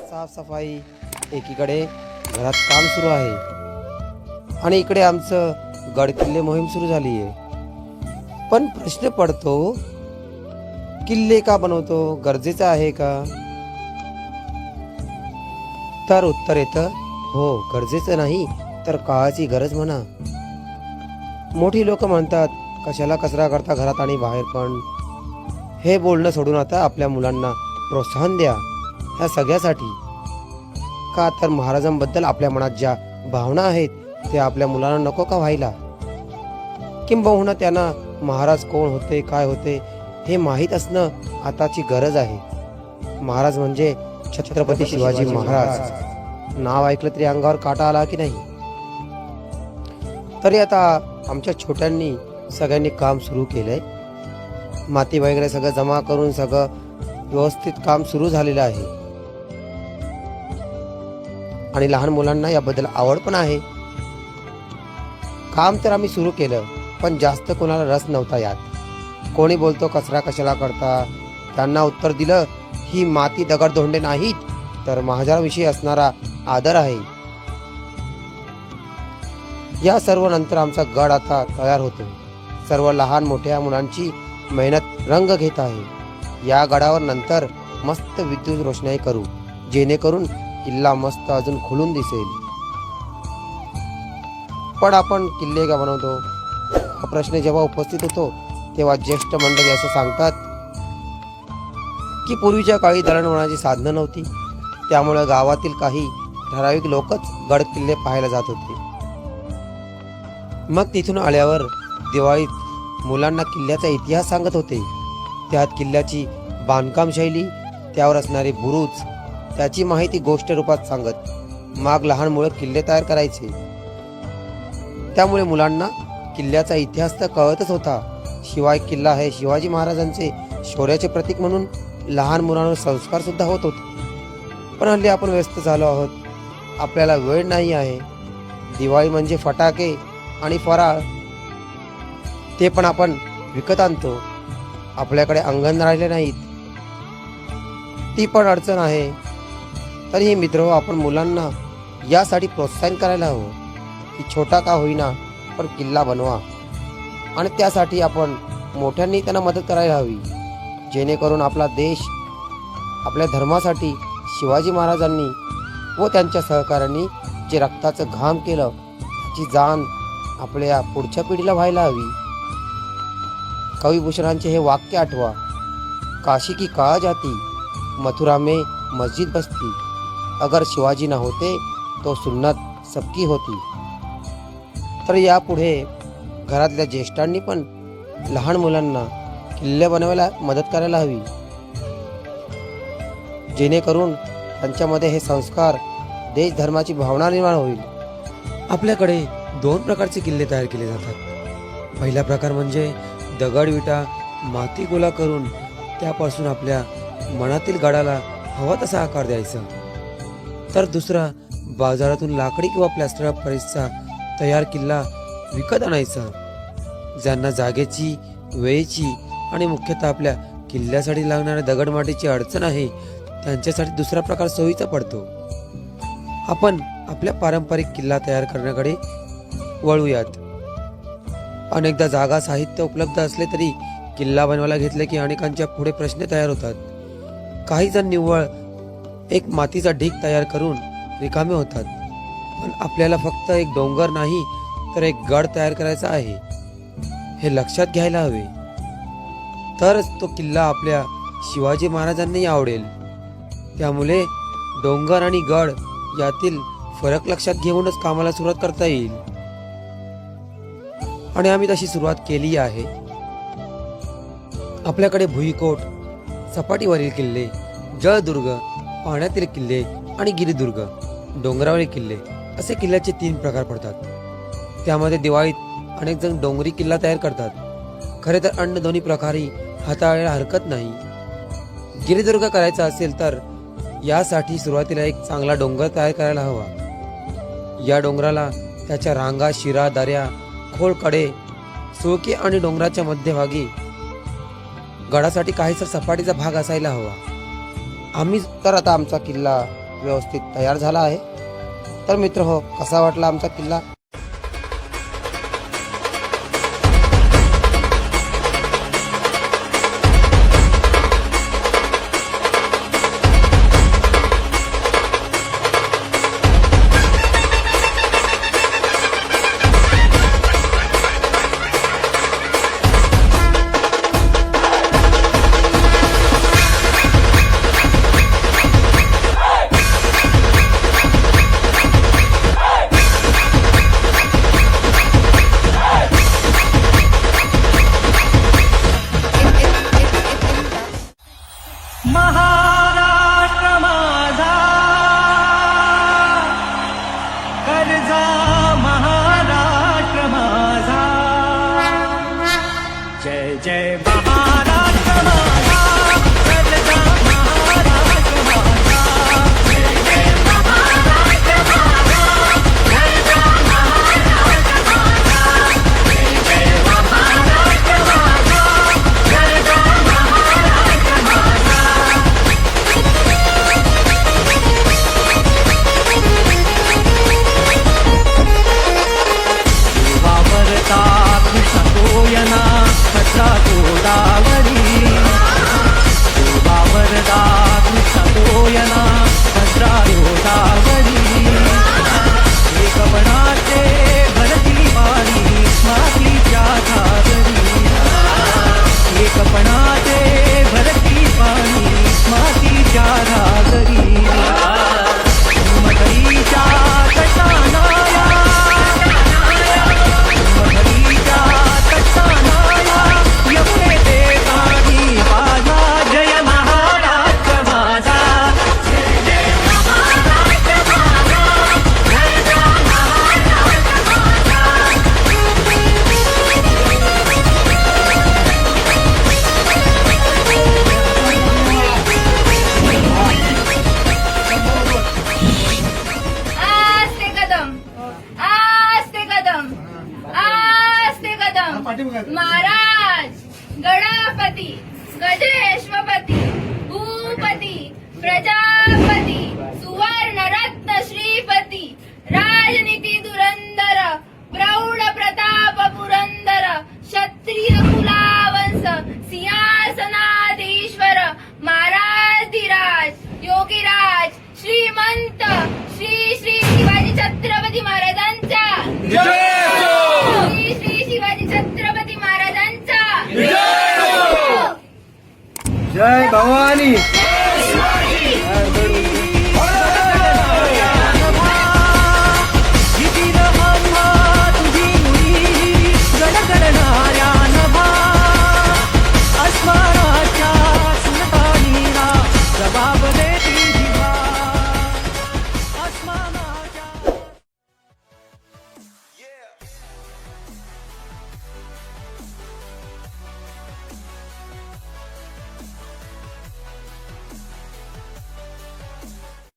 साफसफाई, एकीकडे घरात काम सुरू आहे आणि इकडे आमचं गडकिल्ले मोहीम सुरू झाली आहे. पण प्रश्न पडतो, किल्ले का बनवतो? गरजेचं आहे का? तर उत्तर येतं, हो, गरजेचं नाही तर काळाची गरज म्हणा. मोठी लोक म्हणतात, कशाला कचरा करता घरात आणि बाहेर पण. हे बोलणं सोडून आता आपल्या मुलांना प्रोत्साहन द्या. ह्या सगळ्यासाठी का तर महाराजांबद्दल आपल्या मनात ज्या भावना आहेत ते आपल्या मुलांना नको का व्हायला? किंबहुना त्यांना महाराज कोण होते, काय होते हे माहीत असणं आताची गरज आहे. महाराज म्हणजे छत्रपती शिवाजी महाराज. नाव ऐकलं तरी अंगावर काटा आला की नाही? तरी आता आमच्या छोट्यांनी सगळ्यांनी काम सुरू केलंय. माती वगैरे सगळं जमा करून सगळं व्यवस्थित काम सुरू झालेलं आहे आणि लहान मुलांना याबद्दल आवड पण आहे. काम तर आम्ही सुरू केलं, पण जास्त कोणाला रस नव्हता यात. कोणी बोलतो कचरा कशाला करता? त्यांना उत्तर दिलं, ही माती दगडधोंडे नाहीत तर महाराजांविषयी असणारा आदर आहे. या सर्व नंतर आमचा गड आता तयार होतो. सर्व लहान मोठ्या मुलांची मेहनत रंग घेत आहे. या गडावर नंतर मस्त विद्युत रोषणाई करू, जेणेकरून किल्ला मस्त अजून खुलून दिसेल. पण आपण किल्ले का बनवतो हा प्रश्न जेव्हा उपस्थित होतो तेव्हा ज्येष्ठ मंडळी असं सांगतात की पूर्वीच्या काळी दळणवळणाची साधनं नव्हती, त्यामुळे गावातील काही ठराविक लोकच गड किल्ले पाहायला जात होते. मग तिथून आल्यावर दिवाळीत मुलांना किल्ल्याचा इतिहास सांगत होते. त्यात किल्ल्याची बांधकाम शैली, त्यावर असणारे बुरुज, त्याची माहिती गोष्ट रूपात सांगत मग लहान मुलं किल्ले तयार करायचे. त्यामुळे मुलांना किल्ल्याचा इतिहास तर कळतच होता, शिवाय किल्ला हे शिवाजी महाराजांचे शौर्याचे प्रतीक म्हणून लहान मुलांवर संस्कार सुद्धा होत होते. पण हल्ली आपण व्यस्त झालो आहोत, आपल्याला वेळ नाही आहे. दिवाळी म्हणजे फटाके आणि फराळ, ते पण आपण विकत आणतो. आपल्याकडे अंगण राहिले नाहीत, ती पण अडचण आहे. तरीही मित्र, आपण मुलांना यासाठी प्रोत्साहन करायला हवं की छोटा का होईना पण किल्ला बनवा. आणि त्यासाठी आपण मोठ्यांनी त्यांना मदत करायला हवी, जेणेकरून आपला देश आपल्या धर्मासाठी शिवाजी महाराजांनी व त्यांच्या सहकाऱ्यांनी जे रक्ताचं घाम केलं त्याची जाण आपल्या पुढच्या पिढीला व्हायला हवी. कविभूषणांचे हे वाक्य आठवा, काशी की काळ जाती, मथुरा में मस्जिद बसती, अगर शिवाजी ना होते तो सुन्नत सबकी होती. तर यापुढे घरातल्या ज्येष्ठांनी पण लहान मुलांना किल्ले बनवायला मदत करायला हवी, जेणेकरून त्यांच्यामध्ये हे संस्कार, देश धर्माची भावना निर्माण होईल. आपल्याकडे 2 प्रकारचे किल्ले तयार केले जातात. पहिला प्रकार म्हणजे दगड विटा माती गोळा करून त्यापासून आपल्या मनातील गडाला हवा तसा आकार द्यायचा. तर दुसरा बाजारातून लाकडी किंवा प्लास्टर ऑफ पॅरिसचा तयार किल्ला विकत आणायचा. ज्यांना जागेची, वेळेची आणि मुख्यतः आपल्या किल्ल्यासाठी लागणाऱ्या दगडमाटीची अडचण आहे त्यांच्यासाठी दुसरा प्रकार सोयीचा पडतो. आपण आपल्या पारंपरिक किल्ला तयार करण्याकडे वळूयात. अनेकदा जागा, साहित्य उपलब्ध असले तरी किल्ला बनवायला घेतले की अनेकांच्या पुढे प्रश्न तयार होतात. काही जण निव्वळ एक मातीचा ढीग तयार करून रिकामे होतात. पण आपल्याला फक्त एक डोंगर नाही तर एक गड तयार करायचा आहे, हे लक्षात घ्यायला हवे. तरच तो किल्ला आपल्या शिवाजी महाराजांनाही आवडेल. त्यामुळे डोंगर आणि गड यातील फरक लक्षात घेऊनच कामाला सुरुवात करता येईल. आणि आम्ही तशी सुरुवात केली आहे. आपल्याकडे भुईकोट, सपाटीवरील किल्ले, जळदुर्ग, पाण्यातील किल्ले आणि गिरिदुर्ग, डोंगरावरील किल्ले असे किल्ल्याचे 3 प्रकार पडतात. त्यामध्ये दिवाळीत अनेक जण डोंगरी किल्ला तयार करतात. खरे तर अन्य दोन्ही प्रकारही हाताळायला हरकत नाही. गिरिदुर्ग करायचा असेल तर यासाठी सुरुवातीला एक चांगला डोंगर तयार करायला हवा. या डोंगराला त्याच्या रांगा, शिरा, दऱ्या, खोल कडे, सुळके आणि डोंगराच्या मध्यभागी गडासाठी काहीसा सपाटीचा भाग असायला हवा. आम्ही तर आता आमचा किल्ला व्यवस्थित तयार झाला आहे. तर मित्र हो, कसा वाटला आमचा किल्ला? महाराष्ट्र माझा कर्जा, महाराष्ट्र माझा, जय जय महाराष्ट्र माझा, कर्जा, महाराष्ट्र माझा, जय जय महाराष्ट्र माझा, कर्जा, महाराष्ट्र माझा, जय जय महाराष्ट्र माझा, कर्जा, महाराष्ट्र माझा. वावरता कृष्ण तोयना कसा गोदावरी, वावरता कृष्ण तोयना कसा गोदावरी, एक बनाचे भरती पाणी मातीच्या घागरी, एक बनाचे भरती पाणी मातीच्या घागरी, मगरीच्या कटानाया, मगरीच्या कटानाया, यमुने ते पाणी माझा, जय महाराष्ट्र माझा, जय जय महाराष्ट्र माझा, जय जय महाराष्ट्र माझा. आस्ते कदम, आस्ते कदम, आस्ते कदम. महाराज गणपती, गजेश्वपती, भूपती, प्रजापती, सुवर्ण रत्न श्रीपती, राजनीती धुरंधर, प्रौढ प्रताप पुरंदर, क्षत्रिय कुलावंश, सिंहासनाधीश्वर, महाराज धीराज, योगीराज, श्रीमंत श्री श्री शिवाजी छत्रपती महाराजांचा, श्री श्री शिवाजी छत्रपती महाराजांचा, जय भवानी. गणगणनाऱ्या नभा, अस्मराच्या सुलतानीला जबाब दे.